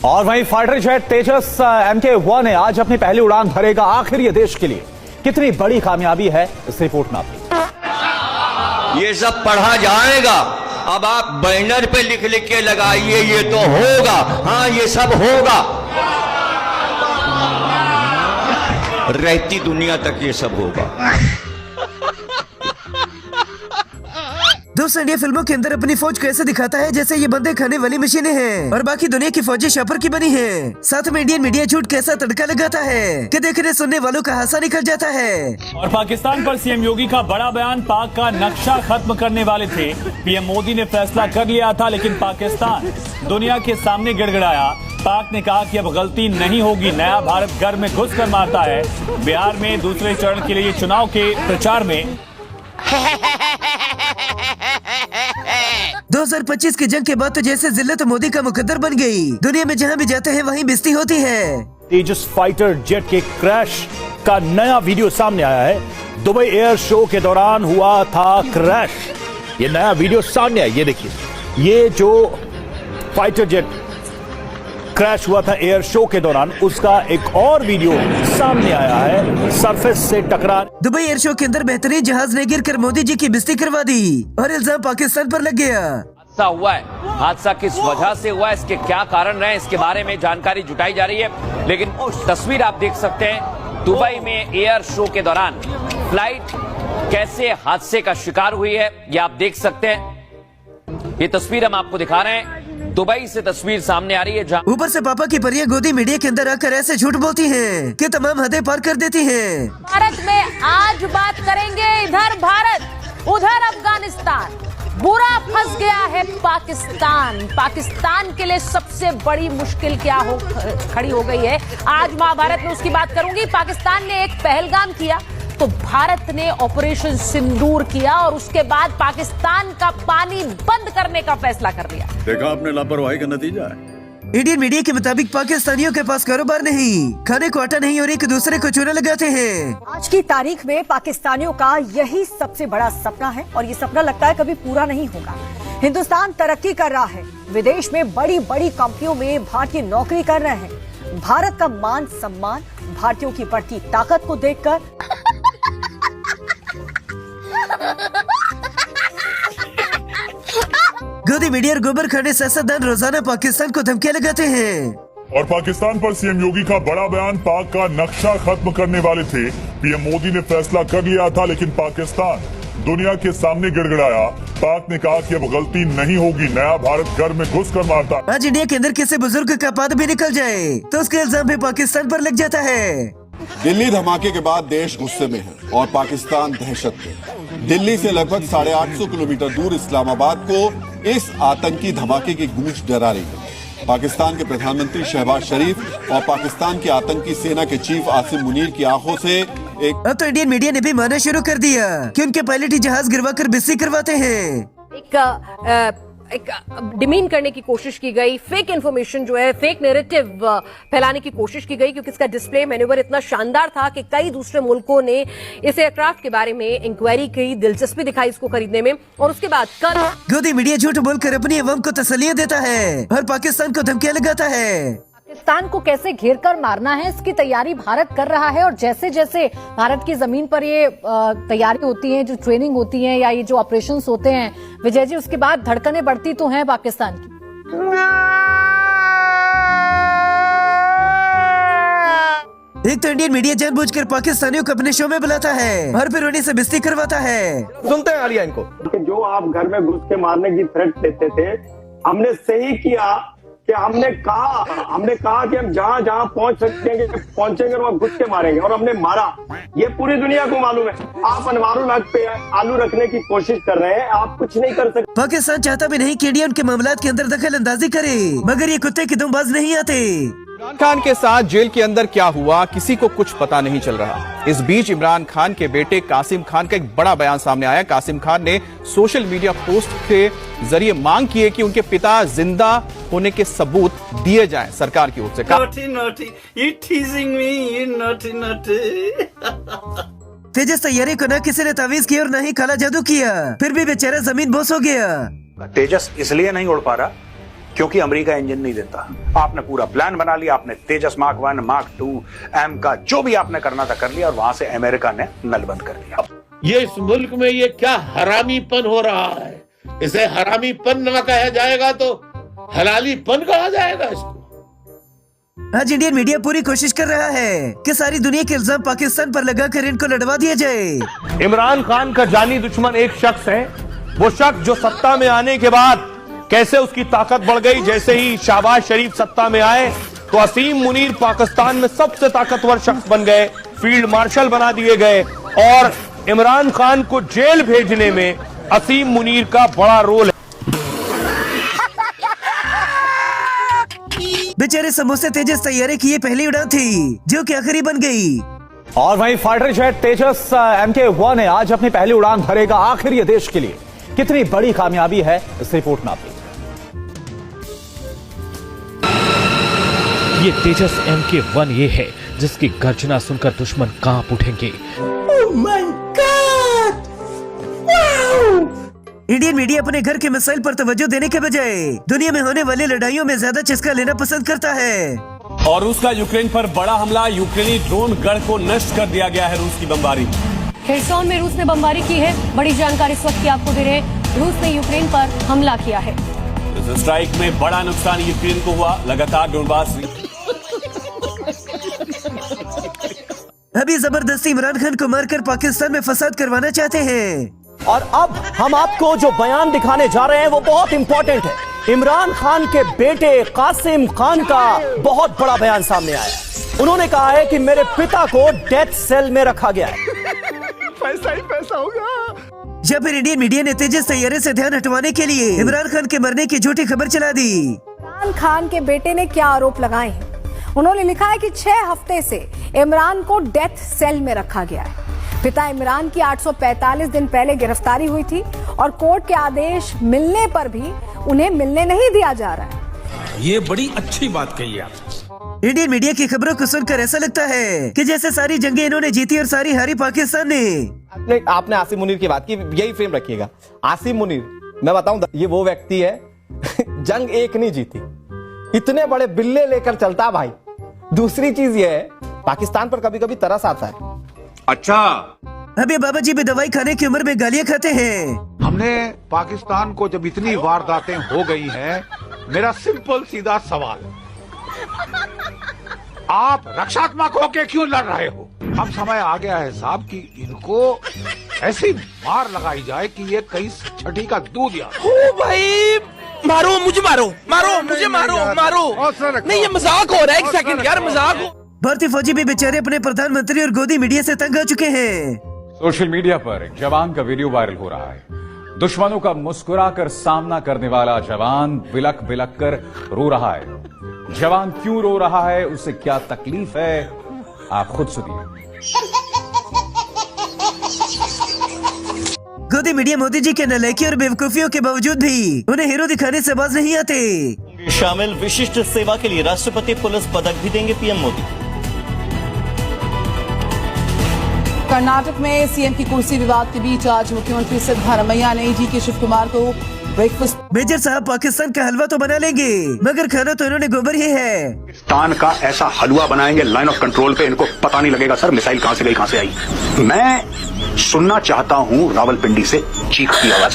और वहीं fighter jet तेजस MK1 ने आज अपनी पहली उड़ान भरेगा। आखिर ये देश के लिए कितनी बड़ी कामयाबी है, इस रिपोर्ट में आपकी। ये सब पढ़ा जाएगा। अब आप बैनर पे लिख लिख के लगाइए ये तो होगा, हाँ ये सब होगा। रहती दुनिया तक ये सब होगा। दोस्तों, इंडिया फिल्मों के अंदर अपनी फौज कैसे दिखाता है जैसे ये बंदे खाने वाली मशीनें हैं और बाकी दुनिया की फौजें शापर की बनी हैं। साथ में इंडियन मीडिया झूठ कैसा तड़का लगाता है कि देखने सुनने वालों का हासा निकल जाता है। और पाकिस्तान पर सीएम योगी का बड़ा बयान, पाक का नक्शा खत्म करने वाले थे। पीएम मोदी ने फैसला कर लिया था, लेकिन पाकिस्तान दुनिया के सामने गिड़गिड़ाया। पाक ने कहा कि अब गलती नहीं होगी, नया भारत घर में घुस कर मारता है। बिहार में दूसरे चरण के लिए चुनाव के प्रचार में 2025 की जंग के बाद तो जैसे जिल्लत मोदी का मुकद्दर बन गई। दुनिया में जहाँ भी जाते हैं वहीं बेइज्जती होती है। तेजस फाइटर जेट के क्रैश का नया वीडियो सामने आया है। दुबई एयर शो के दौरान हुआ था क्रैश। ये नया वीडियो सामने आया, ये देखिए। ये जो फाइटर जेट क्रैश हुआ था एयर शो के दौरान, उसका एक और वीडियो सामने आया है सरफेस से टकरा। दुबई एयर शो के अंदर बेहतरीन जहाज ने गिरकर मोदी जी की बेइज्जती करवा दी और इल्जाम पाकिस्तान पर लग गया। हादसा हुआ है, हादसा किस वजह से हुआ है, इसके क्या कारण रहे, इसके बारे में जानकारी जुटाई जा रही है। लेकिन तस्वीर आप देख सकते हैं, दुबई में एयर शो के दौरान फ्लाइट कैसे हादसे का शिकार हुई है, ये आप देख सकते हैं। ये तस्वीर हम आपको दिखा रहे हैं, दुबई से तस्वीर सामने आ रही है, जहां ऊपर से पापा की परियां गोदी मीडिया के अंदर आकर ऐसे झूठ बोलती हैं कि तमाम हदें पार कर देती हैं। भारत में आज बात करेंगे, इधर भारत उधर अफगानिस्तान। बुरा फंस गया है पाकिस्तान। पाकिस्तान के लिए सबसे बड़ी मुश्किल क्या खड़ी हो गई है, आज महाभारत में उसकी बात करूंगी। पाकिस्तान ने एक पहलगाम किया तो भारत ने ऑपरेशन सिंदूर किया और उसके बाद पाकिस्तान का पानी बंद करने का फैसला कर लिया। देखा आपने लापरवाही का नतीजा है। इंडियन मीडिया के मुताबिक पाकिस्तानियों के पास कारोबार नहीं, खाने को आटा नहीं और एक दूसरे को चूना लगाते हैं। आज की तारीख में पाकिस्तानियों का यही सबसे बड़ा सपना है और ये सपना लगता है कभी पूरा नहीं होगा। हिंदुस्तान तरक्की कर रहा है, विदेश में बड़ी बड़ी कंपनियों में भारतीय नौकरी कर रहे हैं। भारत का मान सम्मान भारतीयों की बढ़ती ताकत को देखकर गोदी मीडिया और गोबर खाने सियासतदान रोजाना पाकिस्तान को धमकियां लगाते हैं। और पाकिस्तान पर सीएम योगी का बड़ा बयान, पाक का नक्शा खत्म करने वाले थे। पीएम मोदी ने फैसला कर लिया था, लेकिन पाकिस्तान दुनिया के सामने गिड़गिड़ाया। पाक ने कहा कि अब गलती नहीं होगी, नया भारत घर में घुस कर मारता। आज इंडिया के अंदर किसी बुजुर्ग का पाद भी निकल जाए तो उसके इल्जाम भी पाकिस्तान पर लग जाता है। दिल्ली धमाके के बाद देश गुस्से में है और पाकिस्तान दहशत में। दिल्ली से लगभग 850 किलोमीटर दूर इस्लामाबाद को इस आतंकी धमाके की गूंज डरा रही है। पाकिस्तान के प्रधानमंत्री शहबाज शरीफ और पाकिस्तान की आतंकी सेना के चीफ आसिम मुनीर की आंखों से एक। अब तो इंडियन मीडिया ने भी मानना शुरू कर दिया कि उनके पायलट ही जहाज गिरवा कर बेइज्जती करवाते हैं। एक डिमीन करने की कोशिश की गई, फेक इन्फॉर्मेशन जो है, फेक नैरेटिव फैलाने की कोशिश की गई, क्योंकि इसका डिस्प्ले मैन्यूवर इतना शानदार था कि कई दूसरे मुल्कों ने इस एयरक्राफ्ट के बारे में इंक्वायरी की, दिलचस्पी दिखाई इसको खरीदने में। और उसके बाद कल गोदी मीडिया झूठ बोलकर अपनी अवाम को तसल्लियां देता है और पाकिस्तान को धमकियां लगाता है। पाकिस्तान को कैसे घेरकर मारना है, इसकी तैयारी भारत कर रहा है। और जैसे जैसे भारत की जमीन पर ये तैयारी होती है, जो ट्रेनिंग होती है या ये जो ऑपरेशंस होते हैं विजय जी, उसके बाद धड़कनें बढ़ती तो हैं पाकिस्तान की। एक तो इंडियन मीडिया जानबूझकर पाकिस्तानियों को अपने शो में बुलाता है और फिर उन्हीं से बेइज्जती करवाता है। सुनते हैं आलिया इनको। जो आप घर में घुस के मारने की थ्रेट देते थे, हमने सही किया कि हमने कहा कि हम जहां जहां पहुंचेंगे वहां घुस के मारेंगे, और हमने मारा। ये पूरी दुनिया को मालूम है। आप अनवारुल हक पे आलू रखने की कोशिश कर रहे हैं, आप कुछ नहीं कर सकते। पाकिस्तान चाहता भी नहीं कि इंडिया उनके मामलात के अंदर दखल अंदाजी करे, मगर ये कुत्ते की दुम बाज नहीं आते। इमरान खान के साथ जेल के अंदर क्या हुआ, किसी को कुछ पता नहीं चल रहा। इस बीच इमरान खान के बेटे कासिम खान का एक बड़ा बयान सामने आया। कासिम खान ने सोशल मीडिया पोस्ट के जरिए मांग की है कि उनके पिता जिंदा होने के सबूत दिए जाएं सरकार की ओर से। तेजस तैयारी को न किसी ने तावीज किया और न ही काला जादू किया, फिर भी बेचारा जमीन बोस हो गया। तेजस इसलिए नहीं उड़ पा रहा क्योंकि अमेरिका इंजन नहीं देता। आपने पूरा प्लान बना लिया, आपने तेजस मार्क 1, मार्क 2, एम का जो भी आपने करना था कर लिया, और वहां से अमेरिका ने नलबंद कर दिया। ये इस मुल्क में ये क्या हरामीपन हो रहा है? इसे हरामीपन न कहा जाएगा तो हलालीपन कहा जाएगा इसको। आज इंडियन मीडिया पूरी कोशिश कर रहा है कि सारी दुनिया के इल्जाम पाकिस्तान पर लगाकर इनको लड़वा दिया जाए। इमरान खान का जानी दुश्मन एक शख्स है, वो शख्स जो सत्ता में आने के बाद कैसे उसकी ताकत बढ़ गई। जैसे ही शहबाज शरीफ सत्ता में आए तो असीम मुनीर पाकिस्तान में सबसे ताकतवर शख्स बन गए, फील्ड मार्शल बना दिए गए, और इमरान खान को जेल भेजने में असीम मुनीर का बड़ा रोल है। बेचारे समोसे तेजस तैयारी की ये पहली उड़ान थी जो कि आखिरी बन गई। और वहीं फाइटर जेट तेजस MK1 है, आज अपनी पहली उड़ान भरेगा आखिर ये देश के लिए। कितनी बड़ी कामयाबी है इस रिपोर्ट में आप देखिए। ये तेजस MK1 ये है जिसकी गर्जना सुनकर दुश्मन कांप उठेंगे। Oh my God! Wow! Indian media अपने घर के मसाइल पर तवज्जो देने के बजाय दुनिया में होने वाली लड़ाइयों में ज्यादा चस्का लेना पसंद करता है। और रूस का यूक्रेन पर बड़ा हमला, यूक्रेनी ड्रोन गढ़ को नष्ट कर दिया गया है रूस की बमबारी। खेरसौन में रूस ने बमबारी की है। बड़ी जानकारी इस वक्त की आपको दे रहे हैं। रूस ने यूक्रेन पर हमला किया है। इस स्ट्राइक में बड़ा नुकसान यूक्रेन को हुआ। लगातार डोनबास अभी जबरदस्ती इमरान खान को मारकर पाकिस्तान में फसाद करवाना चाहते हैं। और अब हम आपको जो बयान दिखाने जा रहे हैं वो बहुत इंपॉर्टेंट है। इमरान खान के बेटे कासिम खान का बहुत बड़ा बयान सामने आया। उन्होंने कहा है कि मेरे पिता को डेथ सेल में रखा गया है। पैसा ही पैसा होगा। जब फिर इंडियन मीडिया ने तेजस तैयारी से ध्यान हटवाने के लिए इमरान खान के मरने की झूठी खबर चला दी। इमरान खान के बेटे ने क्या आरोप लगाए हैं? उन्होंने लिखा है कि 6 हफ्ते से इमरान को डेथ सेल में रखा गया है। पिता इमरान की 845 दिन पहले गिरफ्तारी हुई थी और कोर्ट के आदेश मिलने पर भी उन्हें मिलने नहीं दिया जा रहा है। ये बड़ी अच्छी बात कही आप। इंडियन मीडिया की खबरों को सुनकर ऐसा लगता है कि जैसे सारी जंगें इन्होंने जीती और सारी हारी पाकिस्तान ने। आपने आसिम मुनीर की बात की, यही फ्रेम रखिएगा। आसिम मुनीर, मैं बताऊं, ये वो व्यक्ति है जंग एक नहीं जीती, इतने बड़े बिल्ले लेकर चलता भाई। दूसरी चीज ये है, पाकिस्तान पर कभी कभी तरस आता है। अच्छा, अभी बाबा जी भी दवाई खाने की उम्र में गालियां खाते हैं। हमने पाकिस्तान को जब इतनी वारदातें हो गई हैं, मेरा सिंपल सीधा सवाल, आप रक्षात्मक होके क्यों लड़ रहे हो? अब समय आ गया है साहब कि इनको ऐसी मार लगाई जाए कि ये कहीं छठी का दूध या भाई मारो मुझे, मारो मुझे, मारो नहीं, ये मजाक हो रहा है। एक सेकंड यार, मजाक हो। भारतीय फौजी भी बेचारे अपने प्रधानमंत्री और गोदी मीडिया से तंग आ चुके हैं। सोशल मीडिया पर एक जवान का वीडियो वायरल हो रहा है। दुश्मनों का मुस्कुराकर सामना करने वाला जवान बिलक बिलक कर रो रहा है। जवान क्यों रो रहा है, उसे क्या तकलीफ है, आप खुद सुनिए। गोदी मीडिया मोदी जी के नालायकी और बेवकूफियों के बावजूद भी उन्हें हीरो दिखाने से बाज नहीं आते। शामिल विशिष्ट सेवा के लिए राष्ट्रपति पुलिस पदक भी देंगे पीएम मोदी। कर्नाटक में सीएम की कुर्सी विवाद के बीच आज मुख्यमंत्री सिद्धारमैया ने DK शिव कुमार को ब्रेकफास्ट। मेजर साहब पाकिस्तान का हलवा तो बना लेंगे, मगर खाना तो इन्होंने गोबर ही है। पाकिस्तान का ऐसा हलवा बनाएंगे लाइन ऑफ कंट्रोल पे, इनको पता नहीं लगेगा सर मिसाइल कहां से गई, कहां से आई। मैं सुनना चाहता हूं रावलपिंडी से चीख की आवाज।